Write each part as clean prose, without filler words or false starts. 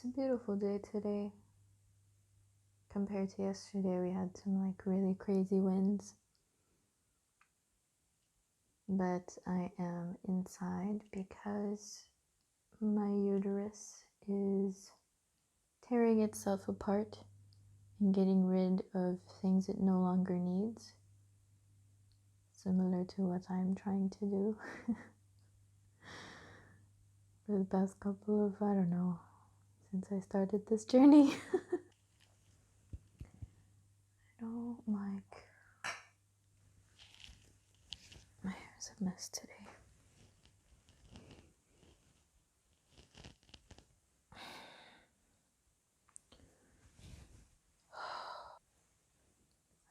It's a beautiful day today. Compared to yesterday, we had some really crazy winds. But I am inside because my uterus is tearing itself apart and getting rid of things it no longer needs. Similar to what I'm trying to do for the past couple of, I don't know, since I started this journey. I don't like... My hair's a mess today.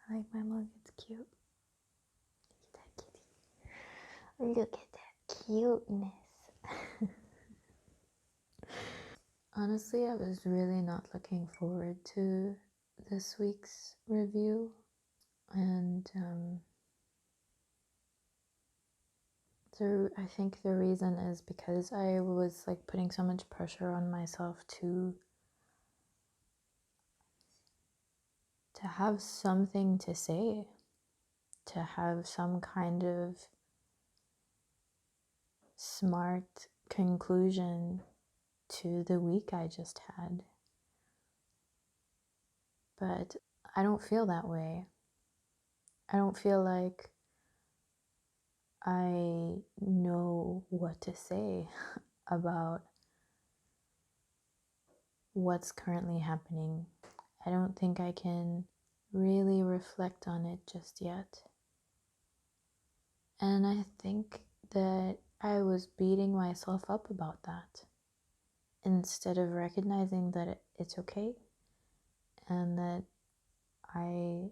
I like my mug, it's cute. Look at that kitty. Look at that cuteness. Honestly, I was really not looking forward to this week's review, and I think the reason is because I was putting so much pressure on myself to have something to say, to have some kind of smart conclusion to the week I just had. But I don't feel that way. I don't feel like I know what to say about what's currently happening. I don't think I can really reflect on it just yet. And I think that I was beating myself up about that instead of recognizing that it's okay and that I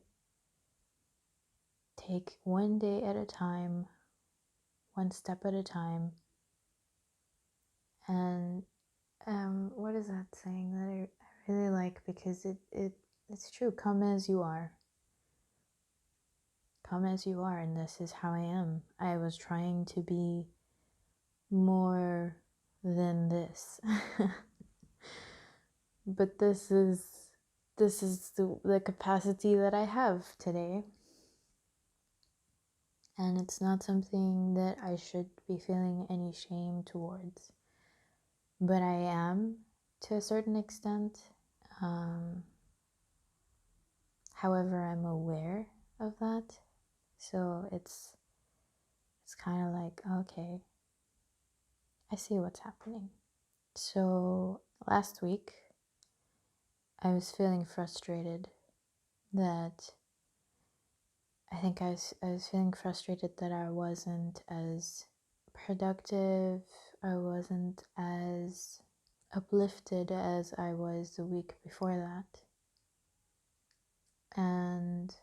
take one day at a time, one step at a time. And what is that saying that I really like, because it's true. Come as you are. Come as you are, and this is how I am. I was trying to be more than this. But this is the capacity that I have today. And it's not something that I should be feeling any shame towards. But I am, to a certain extent. However, I'm aware of that. So it's kind of like, okay, I see what's happening. So last week, I was feeling frustrated that I was feeling frustrated that I wasn't as productive, I wasn't as uplifted as I was the week before that. And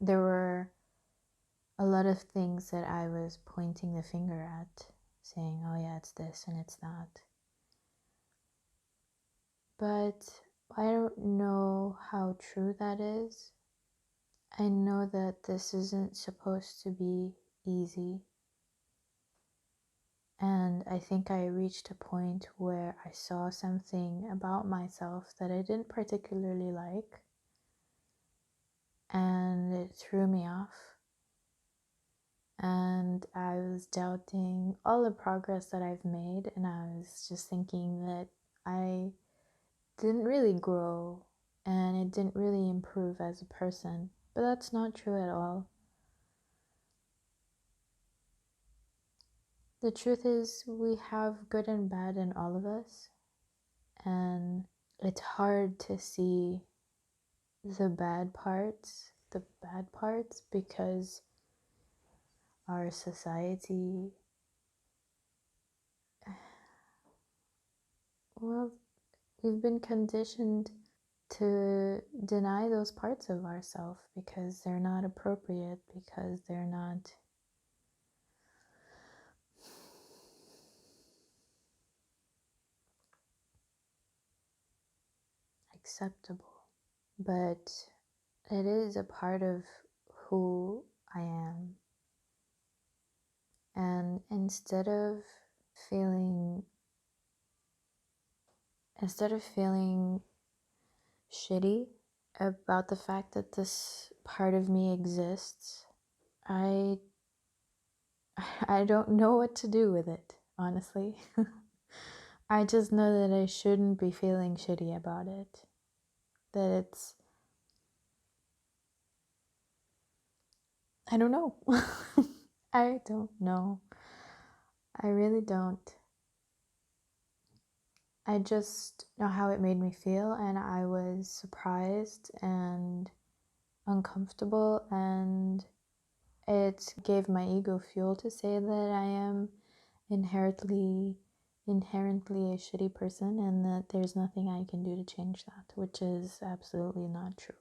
there were a lot of things that I was pointing the finger at, saying, oh yeah, it's this and it's that. But I don't know how true that is. I know that this isn't supposed to be easy. And I think I reached a point where I saw something about myself that I didn't particularly like, and it threw me off. And I was doubting all the progress that I've made, and I was just thinking that I didn't really grow and it didn't really improve as a person. But that's not true at all. The truth is, we have good and bad in all of us, and it's hard to see the bad parts because our society, well, we've been conditioned to deny those parts of ourselves because they're not appropriate, because they're not acceptable. But it is a part of who I am. And instead of feeling instead of feeling shitty about the fact that this part of me exists, I don't know what to do with it, honestly. I just know that I shouldn't be feeling shitty about it. That I don't know. I don't know. I really don't. I just know how it made me feel, and I was surprised and uncomfortable, and it gave my ego fuel to say that I am inherently a shitty person and that there's nothing I can do to change that, which is absolutely not true.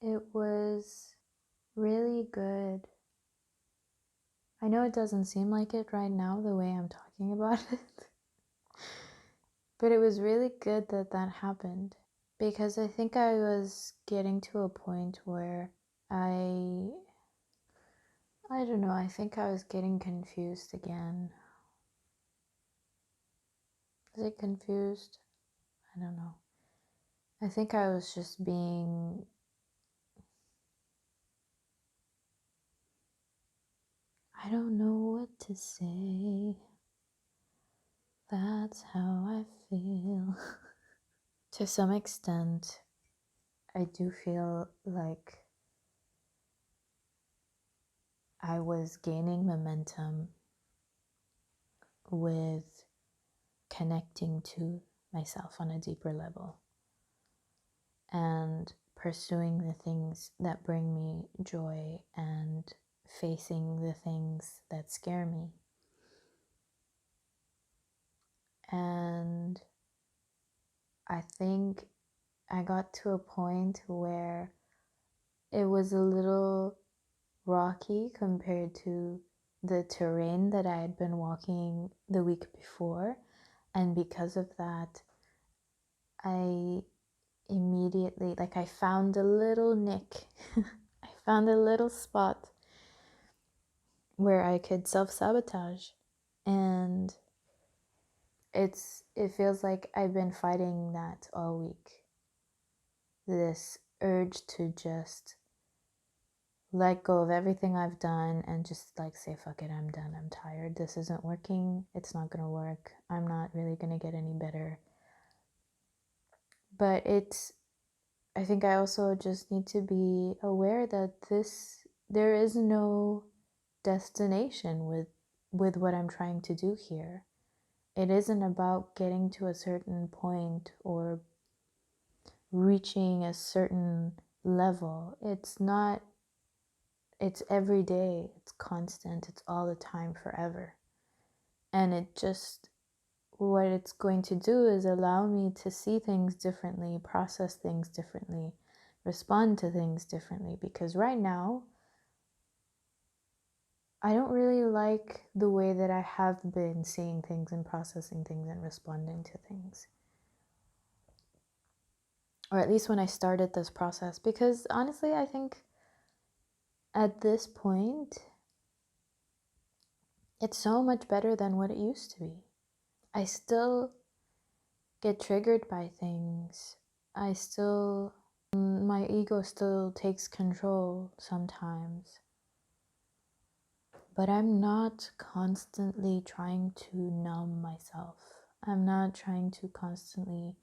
It was really good. I know it doesn't seem like it right now the way I'm talking about it, but it was really good that that happened, because I think I was getting to a point where I don't know, I think I was getting confused again. Was it confused? I don't know. I think I was just being, I don't know what to say. That's how I feel. To some extent, I do feel like I was gaining momentum with connecting to myself on a deeper level and pursuing the things that bring me joy and facing the things that scare me. And I think I got to a point where it was a little rocky compared to the terrain that I had been walking the week before. And because of that, I immediately, like, I found a little nick. I found a little spot where I could self-sabotage. And it feels like I've been fighting that all week. This urge to just let go of everything I've done and just like say, fuck it, I'm done, I'm tired, this isn't working, it's not gonna work, I'm not really gonna get any better. But I think I also just need to be aware that there is no destination with what I'm trying to do here. It isn't about getting to a certain point or reaching a certain level. It's not. It's every day, it's constant, it's all the time, forever. And what it's going to do is allow me to see things differently, process things differently, respond to things differently. Because right now, I don't really like the way that I have been seeing things and processing things and responding to things. Or at least when I started this process. Because honestly, I think at this point, it's so much better than what it used to be. I still get triggered by things. My ego still takes control sometimes. But I'm not constantly trying to numb myself. I'm not trying to constantly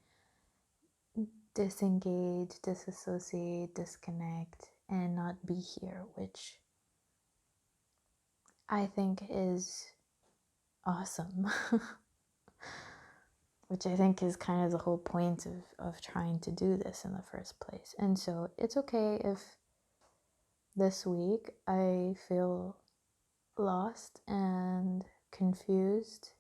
disengage, disassociate, disconnect, and not be here, which I think is awesome. Which I think is kind of the whole point of trying to do this in the first place. And so it's okay if this week I feel lost and confused.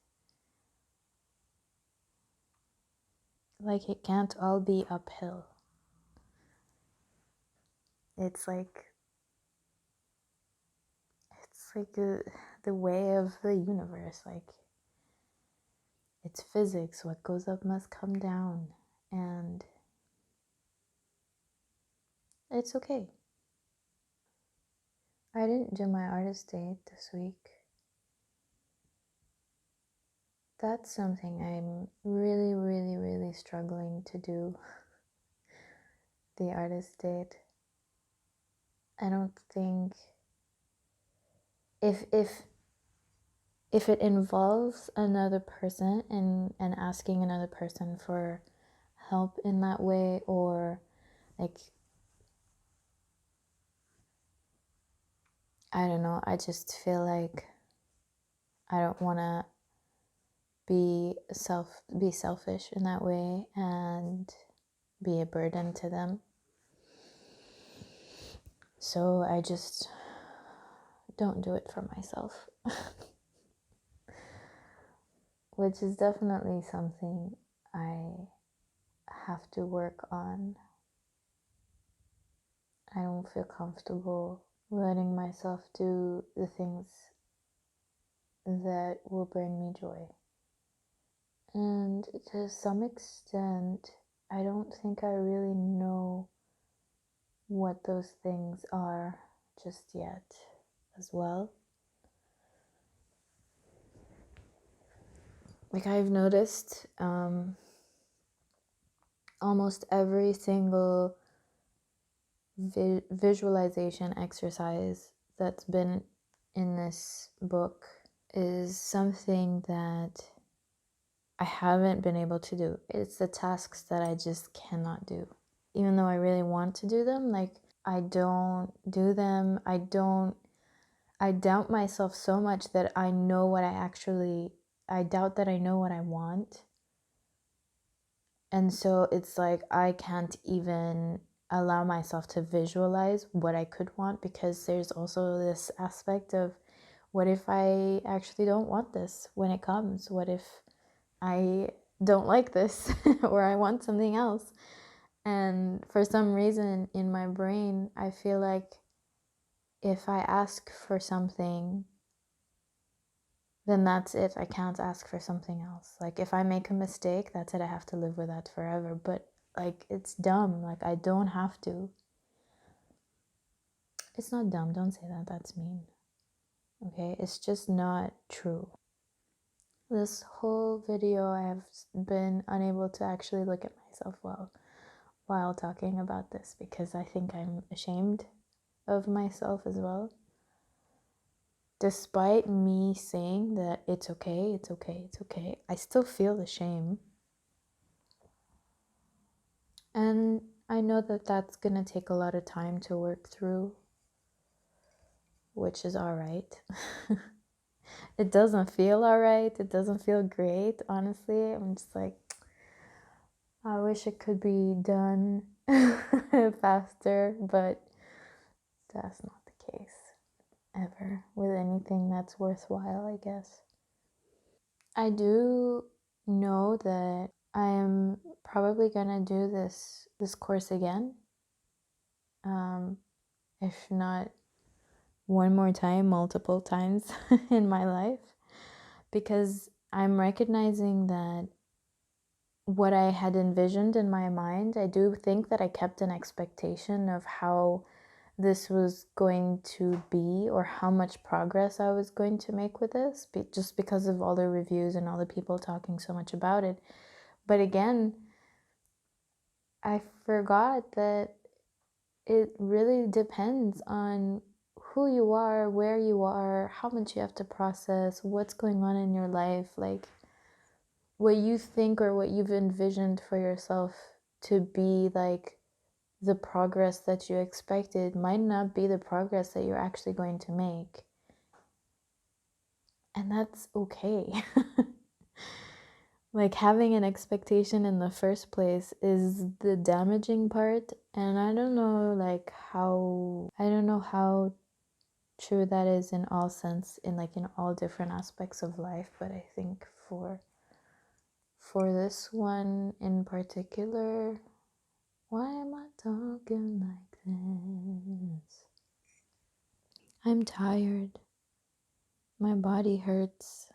Like, it can't all be uphill. It's like the way of the universe. Like, it's physics. What goes up must come down. And it's okay. I didn't do my artist date this week. that's something I'm really, really, really struggling to do. The artist date. I don't think if it involves another person and asking another person for help in that way, or like, I don't know, I just feel like I don't want to be selfish in that way and be a burden to them. So I just don't do it for myself. Which is definitely something I have to work on. I don't feel comfortable letting myself do the things that will bring me joy. And to some extent, I don't think I really know what those things are just yet as well. Like, I've noticed almost every single visualization exercise that's been in this book is something that I haven't been able to do. It's the tasks that I just cannot do. Even though I really want to do them, like, I don't do them. I doubt myself so much that I doubt that I know what I want. And so it's like I can't even allow myself to visualize what I could want, because there's also this aspect of, what if I actually don't want this when it comes? What if I don't like this or I want something else? And for some reason in my brain, I feel like if I ask for something, then that's it. I can't ask for something else. Like, if I make a mistake, that's it. I have to live with that forever. But like, it's dumb. Like, I don't have to. It's not dumb. Don't say that. That's mean. Okay? It's just not true. This whole video, I have been unable to actually look at myself while talking about this, because I think I'm ashamed of myself as well. Despite me saying that it's okay, it's okay, it's okay, I still feel the shame. And I know that that's going to take a lot of time to work through, which is all right. It doesn't feel all right. It doesn't feel great, honestly. I'm just like, I wish it could be done faster, but that's not the case ever with anything that's worthwhile, I guess. I do know that I am probably gonna do this course again, if not one more time, multiple times in my life, because I'm recognizing that what I had envisioned in my mind, I do think that I kept an expectation of how this was going to be, or how much progress I was going to make with this, just because of all the reviews and all the people talking so much about it. But again, I forgot that it really depends on who you are, where you are, how much you have to process, what's going on in your life. Like, what you think or what you've envisioned for yourself to be like the progress that you expected might not be the progress that you're actually going to make. And that's okay. Like, having an expectation in the first place is the damaging part. And I don't know how true that is in all sense, in all different aspects of life. But I think for this one in particular, why am I talking like this? I'm tired. My body hurts.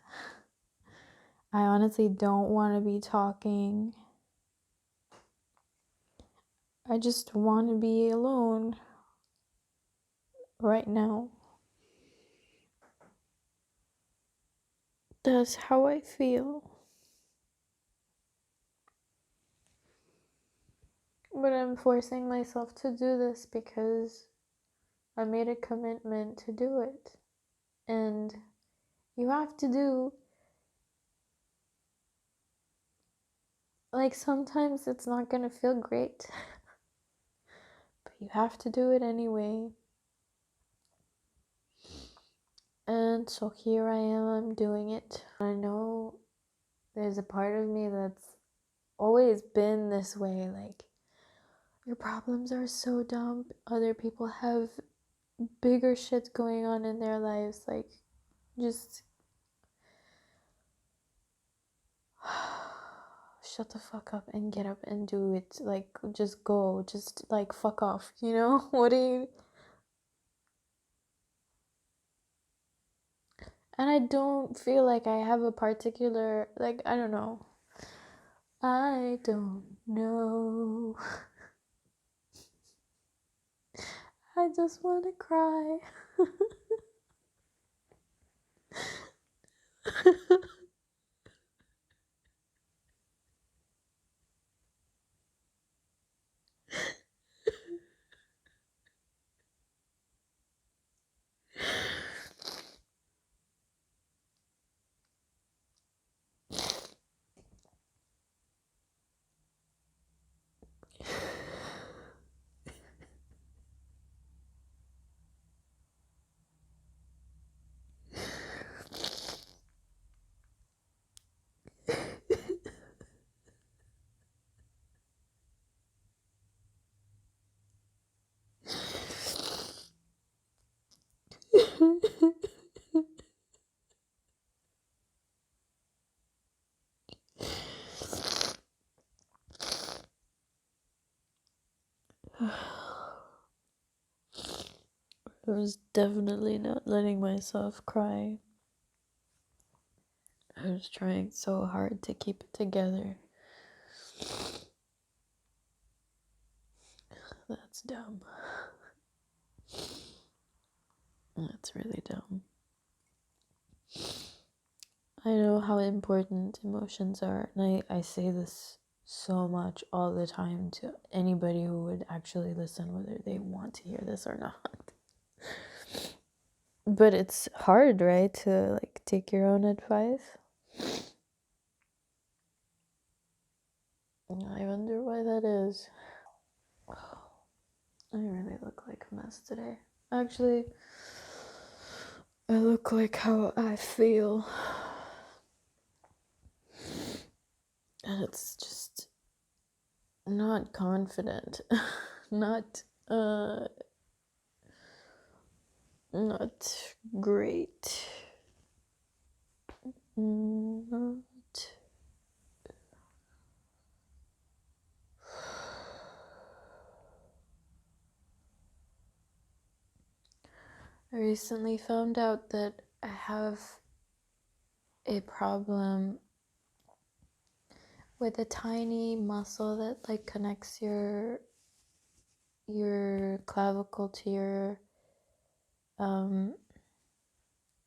I honestly don't want to be talking. I just want to be alone right now. That's how I feel. I'm forcing myself to do this because I made a commitment to do it. And you have to do, like, sometimes it's not gonna feel great, but you have to do it anyway. And so here I am, I'm doing it. I know there's a part of me that's always been this way, like, your problems are so dumb. Other people have bigger shit going on in their lives. Like, just shut the fuck up and get up and do it. Like, just go. Just, like, fuck off, you know? What do you... And I don't feel like I have a particular, like, I don't know. I don't know. I just want to cry. I was definitely not letting myself cry. I was trying so hard to keep it together. That's dumb. That's really dumb. I know how important emotions are, and I say this so much all the time to anybody who would actually listen, whether they want to hear this or not. But it's hard, right, to like take your own advice. I wonder why that is. I really look like a mess today. Actually, I look like how I feel. And it's just not confident. not not great. Not. I recently found out that I have a problem with a tiny muscle that like connects your clavicle to your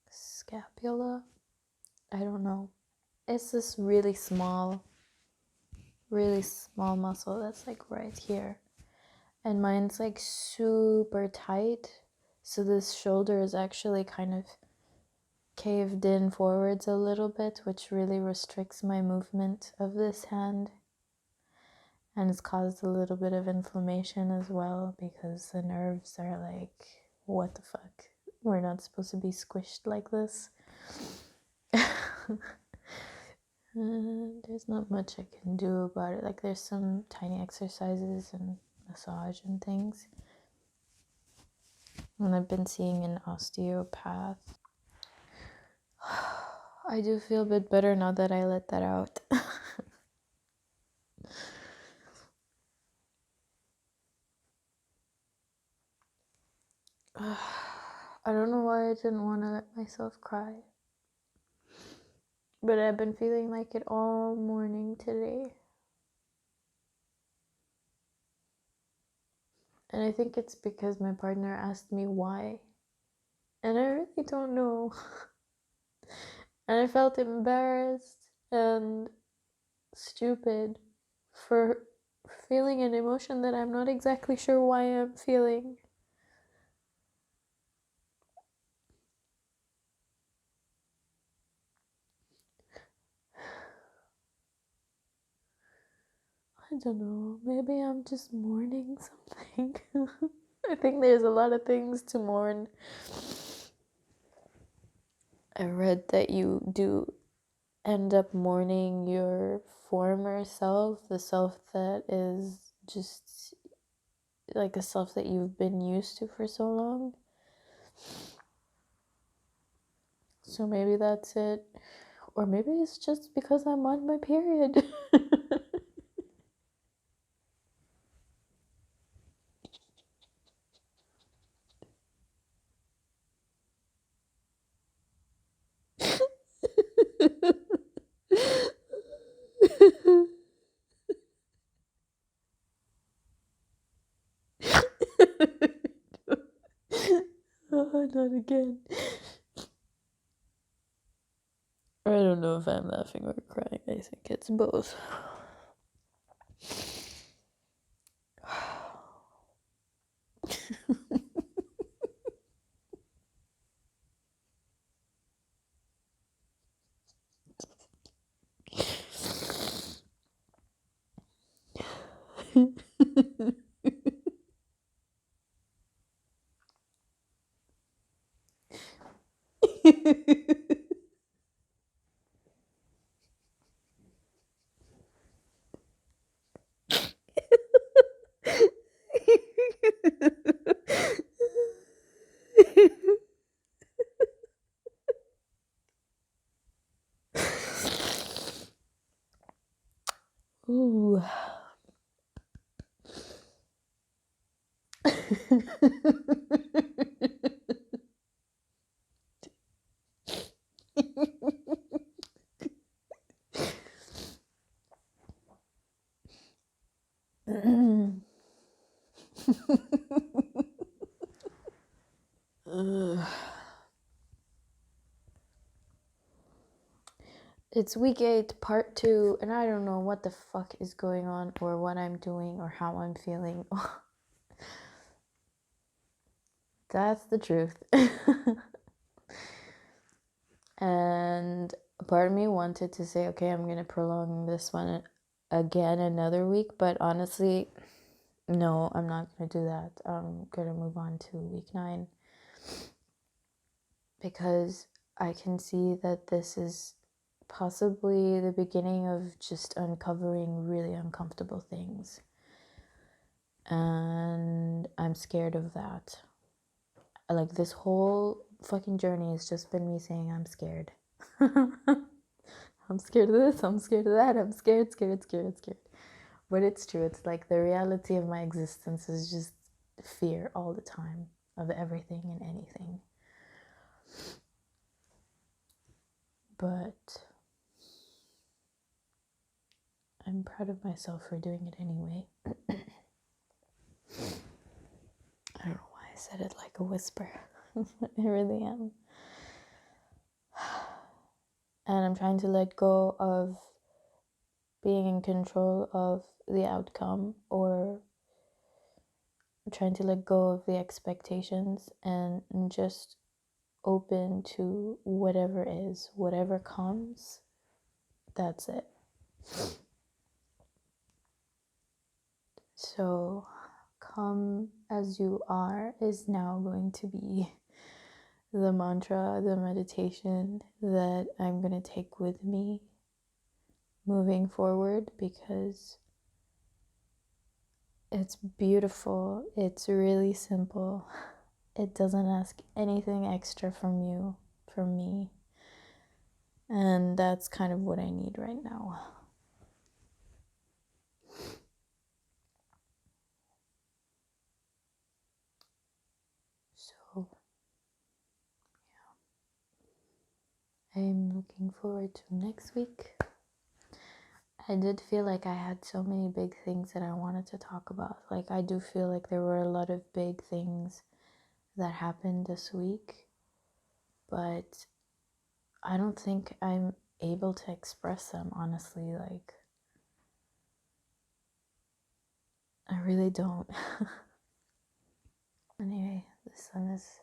scapula. I don't know. It's this really small muscle that's like right here. And mine's like super tight. So this shoulder is actually kind of caved in forwards a little bit, which really restricts my movement of this hand. And it's caused a little bit of inflammation as well because the nerves are like, what the fuck? We're not supposed to be squished like this. There's not much I can do about it. Like, there's some tiny exercises and massage and things. And I've been seeing an osteopath. I do feel a bit better now that I let that out. I don't know why I didn't want to let myself cry. But I've been feeling like it all morning today. And I think it's because my partner asked me why. And I really don't know. And I felt embarrassed and stupid for feeling an emotion that I'm not exactly sure why I'm feeling. I don't know, maybe I'm just mourning something. I think there's a lot of things to mourn. I read that you do end up mourning your former self, the self that is just like a self that you've been used to for so long. So maybe that's it. Or maybe it's just because I'm on my period. Oh, not again. I don't know if I'm laughing or crying. I think it's both. Ooh. It's week 8, part 2, and I don't know what the fuck is going on or what I'm doing or how I'm feeling. That's the truth. And part of me wanted to say, okay, I'm gonna prolong this one again another week, but honestly, no, I'm not gonna do that. I'm gonna move on to week 9 because I can see that this is possibly the beginning of just uncovering really uncomfortable things. And I'm scared of that. Like, this whole fucking journey has just been me saying I'm scared. I'm scared of this, I'm scared of that, I'm scared. But it's true, it's like the reality of my existence is just fear all the time of everything and anything. But I'm proud of myself for doing it anyway. I don't know why I said it like a whisper. I really am. And I'm trying to let go of being in control of the outcome, or trying to let go of the expectations and just open to whatever is, whatever comes, that's it. So, come as you are is now going to be the mantra, the meditation that I'm going to take with me moving forward, because it's beautiful, it's really simple, it doesn't ask anything extra from you, from me, and that's kind of what I need right now. So, yeah, I'm looking forward to next week. I did feel like I had so many big things that I wanted to talk about. Like, I do feel like there were a lot of big things that happened this week, but I don't think I'm able to express them, honestly. Like, I really don't. Anyway, the sun is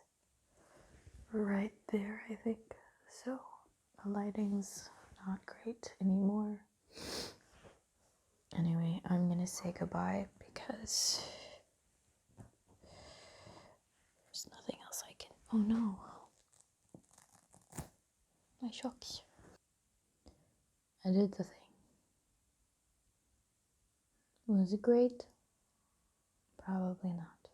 right there, I think. So the lighting's not great anymore. Anyway, I'm gonna say goodbye because there's nothing else I can. Oh no. My shocks. I did the thing. Was it great? Probably not.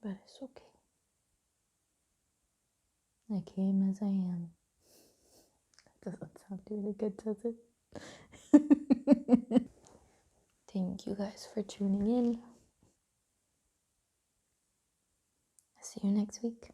But it's okay. I came as I am. That doesn't sound really good, does it? Thank you guys for tuning in. See you next week.